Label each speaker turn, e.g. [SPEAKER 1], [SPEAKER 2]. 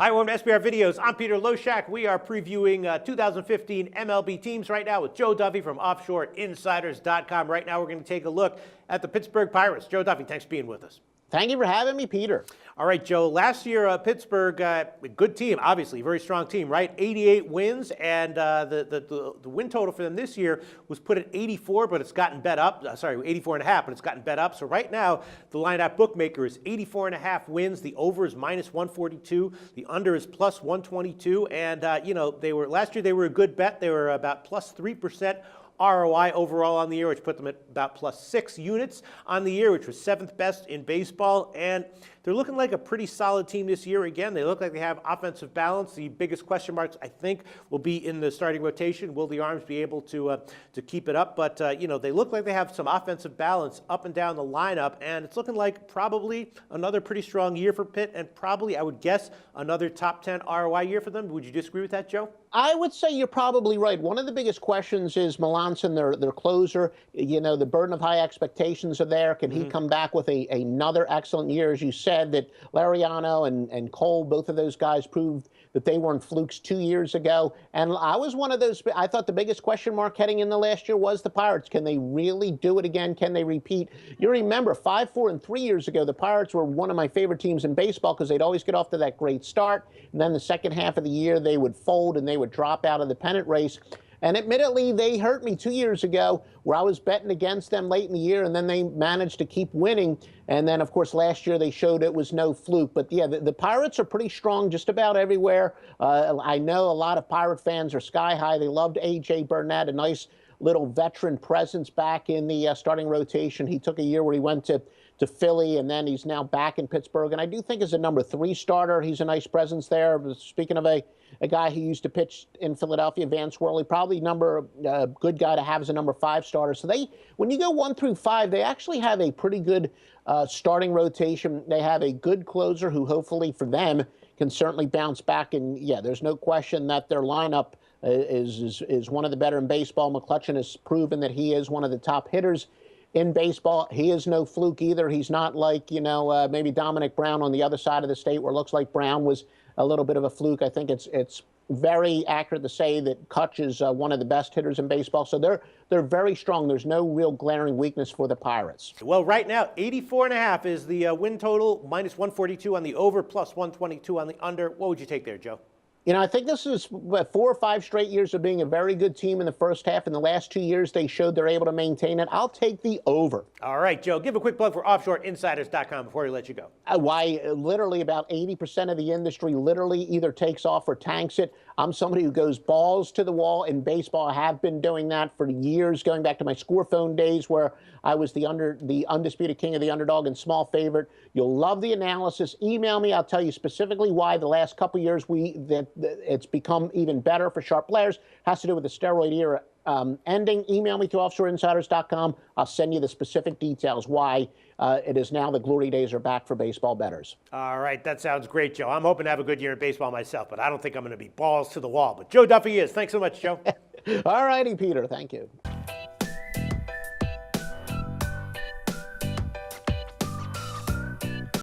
[SPEAKER 1] Hi, welcome to SBR Videos. I'm Peter Loshak. We are previewing 2015 MLB teams right now with Joe Duffy from OffshoreInsiders.com. Right now we're going to take a look at the Pittsburgh Pirates. Joe Duffy, thanks for being with us.
[SPEAKER 2] Thank you for having me, Peter.
[SPEAKER 1] All right, Joe, last year Pittsburgh, a good team, obviously, very strong team, right? 88 wins, and the win total for them this year was put at 84, but it's gotten bet up. 84 and a half, but it's gotten bet up. So right now, the line at bookmaker is 84 and a half wins. The over is minus 142. The under is plus 122. And, last year they were a good bet. They were about plus 3% ROI overall on the year, which put them at about plus 6 units on the year, which was 7th best in baseball. And they're looking like a pretty solid team this year. Again, they look like they have offensive balance. The biggest question marks, I think, will be in the starting rotation. Will the arms be able to keep it up? But, they look like they have some offensive balance up and down the lineup. And it's looking like probably another pretty strong year for Pitt, and probably, I would guess, another top 10 ROI year for them. Would you disagree with that, Joe?
[SPEAKER 2] I would say you're probably right. One of the biggest questions is Melanson, their closer. You know, the burden of high expectations are there. Can he come back with another excellent year? As you said, that Lariano and Cole, both of those guys proved that they weren't flukes 2 years ago. And I was one of those. I thought the biggest question mark heading in the last year was the Pirates. Can they really do it again? Can they repeat? You remember 5-4 and 3 years ago, the Pirates were one of my favorite teams in baseball because they'd always get off to that great start. And then the second half of the year, they would fold and they would drop out of the pennant race. And admittedly, they hurt me 2 years ago where I was betting against them late in the year, and then they managed to keep winning. And then, of course, last year they showed it was no fluke. But, yeah, the Pirates are pretty strong just about everywhere. I know a lot of Pirate fans are sky high. They loved A.J. Burnett, a nice little veteran presence back in the starting rotation. He took a year where he went to Philly, and then he's now back in Pittsburgh. And I do think as a number 3 starter, he's a nice presence there. Speaking of a guy who used to pitch in Philadelphia, Vance Worley, probably good guy to have as a number 5 starter. So when you go 1 through 5, they actually have a pretty good starting rotation. They have a good closer who hopefully for them can certainly bounce back. And yeah, there's no question that their lineup is one of the better in baseball. McCutchen has proven that he is one of the top hitters in baseball. He is no fluke either. He's not like, maybe Dominic Brown on the other side of the state where it looks like Brown was a little bit of a fluke. I think it's very accurate to say that Kutch is one of the best hitters in baseball. So they're very strong. There's no real glaring weakness for the Pirates.
[SPEAKER 1] Well, right now, 84 and a half is the win total, minus 142 on the over, plus 122 on the under. What would you take there, Joe?
[SPEAKER 2] I think this is 4 or 5 straight years of being a very good team in the first half. In the last 2 years, they showed they're able to maintain it. I'll take the over.
[SPEAKER 1] All right, Joe, give a quick plug for OffshoreInsiders.com before we let you go.
[SPEAKER 2] Why literally about 80% of the industry literally either takes off or tanks it. I'm somebody who goes balls to the wall in baseball. I have been doing that for years, going back to my score phone days where I was the undisputed king of the underdog and small favorite. You'll love the analysis. Email me. I'll tell you specifically why the last couple years it's become even better for sharp players. Has to do with the steroid era ending. Email me to OffshoreInsiders.com. I'll send you the specific details why it is now the glory days are back for baseball bettors.
[SPEAKER 1] All right, that sounds great, Joe. I'm hoping to have a good year in baseball myself, but I don't think I'm going to be balls to the wall. But Joe Duffy is. Thanks so much, Joe.
[SPEAKER 2] All righty, Peter. Thank you.